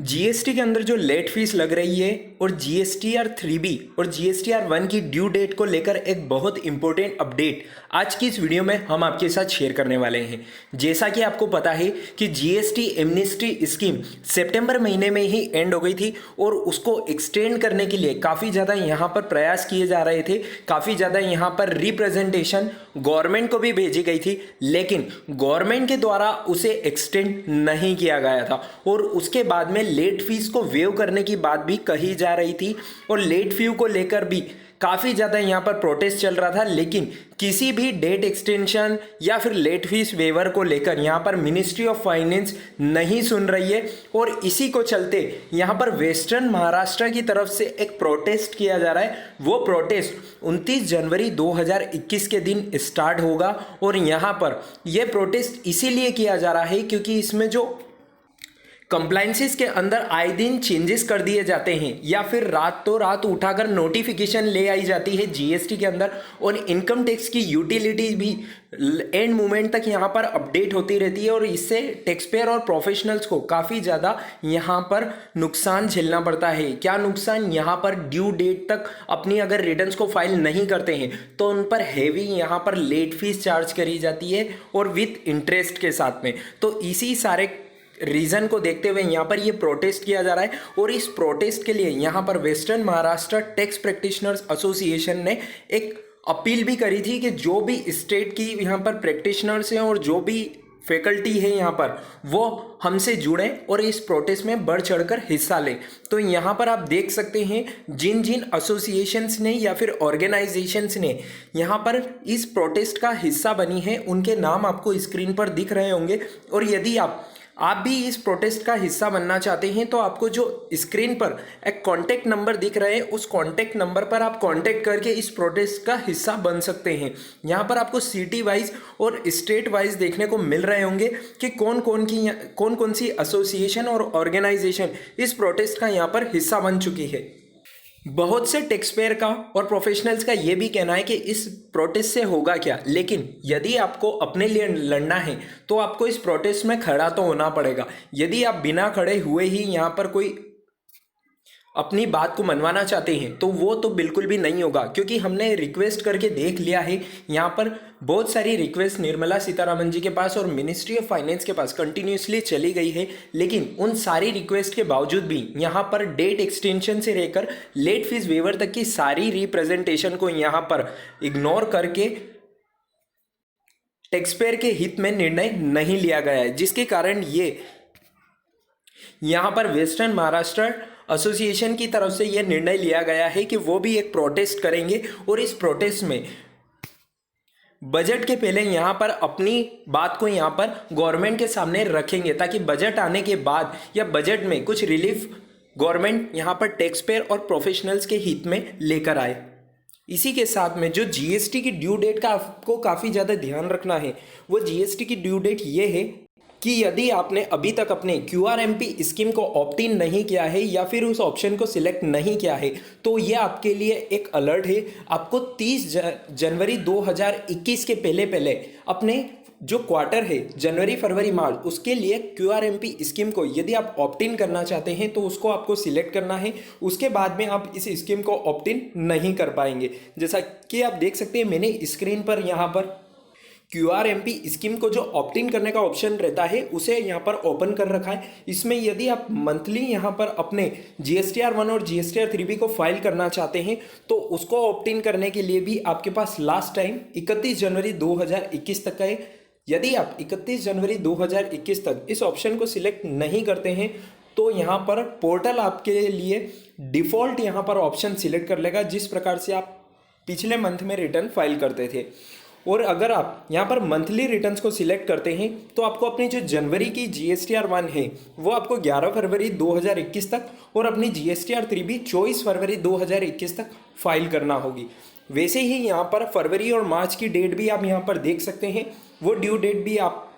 GST के अंदर जो लेट फीस लग रही है और जीएसटीआर 3B और जीएसटीआर 1 की ड्यू डेट को लेकर एक बहुत इंपॉर्टेंट अपडेट आज की इस वीडियो में हम आपके साथ शेयर करने वाले हैं। जैसा कि आपको पता है कि जीएसटी एमनेस्टी स्कीम सितंबर महीने में ही एंड हो गई थी और उसको एक्सटेंड करने के लिए काफ़ी ज़्यादा यहाँ पर प्रयास किए जा रहे थे, काफ़ी ज़्यादा यहाँ पर रिप्रेजेंटेशन गवर्नमेंट को भी भेजी गई थी, लेकिन गवर्नमेंट के द्वारा उसे एक्सटेंड नहीं किया गया था और उसके बाद में लेट फीस को वेव करने की बात भी कही जा रही थी और लेट फी को लेकर भी काफ़ी ज़्यादा यहाँ पर प्रोटेस्ट चल रहा था। लेकिन किसी भी डेट एक्सटेंशन या फिर लेट फीस वेवर को लेकर यहाँ पर मिनिस्ट्री ऑफ फाइनेंस नहीं सुन रही है और इसी को चलते यहाँ पर वेस्टर्न महाराष्ट्र की तरफ से एक प्रोटेस्ट किया जा रहा है। वो प्रोटेस्ट 29 जनवरी 2021 के दिन स्टार्ट होगा और यहाँ पर यह प्रोटेस्ट इसीलिए किया जा रहा है क्योंकि इसमें जो कंप्लाइंसेस के अंदर आए दिन चेंजेस कर दिए जाते हैं या फिर रात उठाकर नोटिफिकेशन ले आई जाती है जीएसटी के अंदर और इनकम टैक्स की यूटिलिटी भी एंड मोमेंट तक यहाँ पर अपडेट होती रहती है और इससे टैक्स पेयर और प्रोफेशनल्स को काफ़ी ज़्यादा यहाँ पर नुकसान झेलना पड़ता है। क्या नुकसान? यहाँ पर ड्यू डेट तक अपनी अगर रिटर्न्स को फाइल नहीं करते हैं तो उन पर हैवी यहाँ पर लेट फीस चार्ज करी जाती है और विथ इंटरेस्ट के साथ में। तो इसी सारे रीज़न को देखते हुए यहाँ पर ये प्रोटेस्ट किया जा रहा है और इस प्रोटेस्ट के लिए यहाँ पर western Maharashtra tax practitioners association ने एक अपील भी करी थी कि जो भी स्टेट की यहाँ पर प्रैक्टिशनर्स हैं और जो भी फैकल्टी है यहाँ पर वो हमसे जुड़ें और इस प्रोटेस्ट में बढ़ चढ़कर हिस्सा लें। तो यहाँ पर आप देख सकते हैं जिन जिन एसोसिएशंस ने या फिर ऑर्गेनाइजेशंस ने यहाँ पर इस प्रोटेस्ट का हिस्सा बनी है उनके नाम आपको स्क्रीन पर दिख रहे होंगे। और यदि आप भी इस प्रोटेस्ट का हिस्सा बनना चाहते हैं तो आपको जो स्क्रीन पर एक कॉन्टैक्ट नंबर दिख रहा है उस कॉन्टैक्ट नंबर पर आप कॉन्टैक्ट करके इस प्रोटेस्ट का हिस्सा बन सकते हैं। यहाँ पर आपको सिटी वाइज और स्टेट वाइज देखने को मिल रहे होंगे कि कौन कौन सी एसोसिएशन और ऑर्गेनाइजेशन इस प्रोटेस्ट का यहाँ पर हिस्सा बन चुकी है। बहुत से टैक्स पेयर का और प्रोफेशनल्स का ये भी कहना है कि इस प्रोटेस्ट से होगा क्या, लेकिन यदि आपको अपने लिए लड़ना है तो आपको इस प्रोटेस्ट में खड़ा तो होना पड़ेगा। यदि आप बिना खड़े हुए ही यहाँ पर कोई अपनी बात को मनवाना चाहते हैं तो वो तो बिल्कुल भी नहीं होगा, क्योंकि हमने रिक्वेस्ट करके देख लिया है। यहाँ पर बहुत सारी रिक्वेस्ट निर्मला सीतारमण जी के पास और मिनिस्ट्री ऑफ फाइनेंस के पास कंटिन्यूसली चली गई है, लेकिन उन सारी रिक्वेस्ट के बावजूद भी यहाँ पर डेट एक्सटेंशन से लेकर लेट फीस वेवर तक की सारी रिप्रेजेंटेशन को यहाँ पर इग्नोर करके टैक्स पेयर के हित में निर्णय नहीं लिया गया है, जिसके कारण ये यहाँ पर वेस्टर्न महाराष्ट्र एसोसिएशन की तरफ से यह निर्णय लिया गया है कि वो भी एक प्रोटेस्ट करेंगे और इस प्रोटेस्ट में बजट के पहले यहाँ पर अपनी बात को यहाँ पर गवर्नमेंट के सामने रखेंगे ताकि बजट आने के बाद या बजट में कुछ रिलीफ गवर्नमेंट यहाँ पर टैक्स पेयर और प्रोफेशनल्स के हित में लेकर आए। इसी के साथ में जो जीएसटी की ड्यू डेट का आपको काफ़ी ज़्यादा ध्यान रखना है, वो जीएसटी की ड्यू डेट ये है कि यदि आपने अभी तक अपने QRMP स्कीम को ऑप्ट इन नहीं किया है या फिर उस ऑप्शन को सिलेक्ट नहीं किया है तो ये आपके लिए एक अलर्ट है। आपको 30 जनवरी 2021 के पहले अपने जो क्वार्टर है जनवरी फरवरी मार्च उसके लिए QRMP स्कीम को यदि आप ऑप्ट इन करना चाहते हैं तो उसको आपको सिलेक्ट करना है। उसके बाद में आप इस स्कीम को ऑप्ट इन नहीं कर पाएंगे। जैसा कि आप देख सकते हैं मैंने स्क्रीन पर यहाँ पर QRMP स्कीम को जो ऑप्ट इन करने का ऑप्शन रहता है उसे यहाँ पर ओपन कर रखा है। इसमें यदि आप मंथली यहाँ पर अपने GSTR 1 और GSTR 3B को फाइल करना चाहते हैं तो उसको ऑप्ट इन करने के लिए भी आपके पास लास्ट टाइम 31 जनवरी 2021 तक का है। यदि आप 31 जनवरी 2021 तक इस ऑप्शन को सिलेक्ट नहीं करते हैं तो यहाँ पर पोर्टल आपके लिए डिफ़ॉल्ट यहाँ पर ऑप्शन सिलेक्ट कर लेगा जिस प्रकार से आप पिछले मंथ में रिटर्न फाइल करते थे। और अगर आप यहाँ पर मंथली रिटर्न्स को सिलेक्ट करते हैं तो आपको अपनी जो जनवरी की GSTR 1 है वो आपको 11 फरवरी 2021 तक और अपनी GSTR 3B 24 फरवरी 2021 तक फाइल करना होगी। वैसे ही यहाँ पर फरवरी और मार्च की डेट भी आप यहाँ पर देख सकते हैं। वो ड्यू डेट भी आप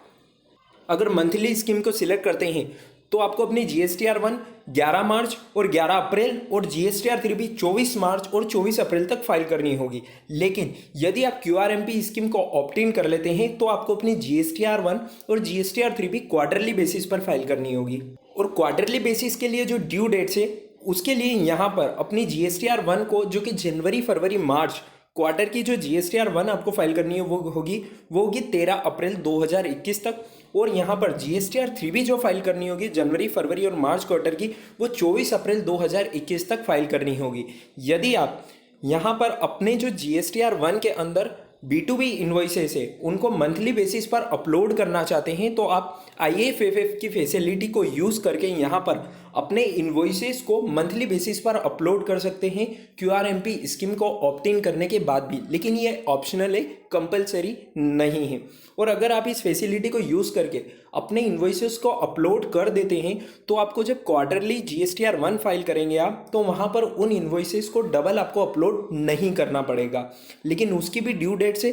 अगर मंथली स्कीम को सिलेक्ट करते हैं तो आपको अपनी GSTR-1 11 मार्च और 11 अप्रैल और GSTR-3 भी 24 मार्च और 24 अप्रैल तक फाइल करनी होगी। लेकिन यदि आप QRMP स्कीम को ऑप्ट इन कर लेते हैं तो आपको अपनी GSTR-1 और GSTR-3 भी क्वार्टरली बेसिस पर फाइल करनी होगी। और क्वार्टरली बेसिस के लिए जो ड्यू डेट्स है उसके लिए यहाँ पर अपनी GSTR-1 को, जो कि जनवरी फरवरी मार्च क्वार्टर की जो GSTR-1 आपको फाइल करनी है वो होगी 13 अप्रैल 2021 तक। और यहाँ पर GSTR-3 भी जो फाइल करनी होगी जनवरी फरवरी और मार्च क्वार्टर की, वो 24 अप्रैल 2021 तक फाइल करनी होगी। यदि आप यहाँ पर अपने जो GSTR-1 के अंदर B2B इन्वॉइसेस है उनको मंथली बेसिस पर अपलोड करना चाहते हैं तो आप IFFF की फैसिलिटी को यूज़ करके यहाँ पर अपने इन्वॉइसेस को मंथली बेसिस पर अपलोड कर सकते हैं QRMP स्कीम को ऑप्ट इन करने के बाद भी। लेकिन ये ऑप्शनल है, कंपलसरी नहीं है। और अगर आप इस फैसिलिटी को यूज़ करके अपने इन्वॉइसेस को अपलोड कर देते हैं तो आपको जब क्वार्टरली GSTR-1 फाइल करेंगे आप, तो वहाँ पर उन इन्वॉइसेस को डबल आपको अपलोड नहीं करना पड़ेगा। लेकिन उसकी भी ड्यू डेट से,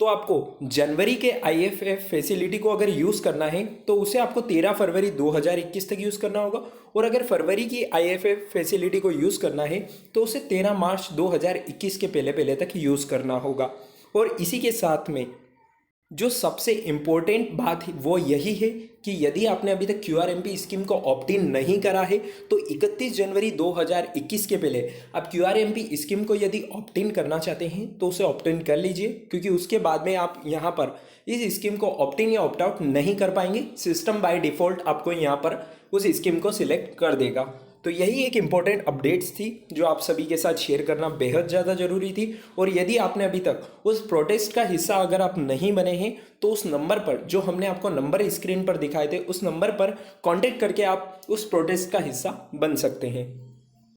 तो आपको जनवरी के IFF फैसिलिटी को अगर यूज़ करना है तो उसे आपको 13 फरवरी 2021 तक यूज़ करना होगा। और अगर फरवरी की IFF फैसिलिटी को यूज़ करना है तो उसे 13 मार्च 2021 के पहले तक यूज़ करना होगा। और इसी के साथ में जो सबसे इम्पोर्टेंट बात है वो यही है कि यदि आपने अभी तक QRMP स्कीम को ऑप्ट इन नहीं करा है तो 31 जनवरी 2021 के पहले आप QRMP स्कीम को यदि ऑप्ट इन करना चाहते हैं तो उसे ऑप्ट इन कर लीजिए, क्योंकि उसके बाद में आप यहाँ पर इस स्कीम को ऑप्ट इन या ऑप्ट आउट नहीं कर पाएंगे। सिस्टम बाय डिफ़ॉल्ट आपको यहाँ पर उस स्कीम को सिलेक्ट कर देगा। तो यही एक इम्पॉर्टेंट अपडेट्स थी जो आप सभी के साथ शेयर करना बेहद ज़्यादा ज़रूरी थी। और यदि आपने अभी तक उस प्रोटेस्ट का हिस्सा अगर आप नहीं बने हैं तो उस नंबर पर, जो हमने आपको नंबर स्क्रीन पर दिखाए थे, उस नंबर पर कांटेक्ट करके आप उस प्रोटेस्ट का हिस्सा बन सकते हैं।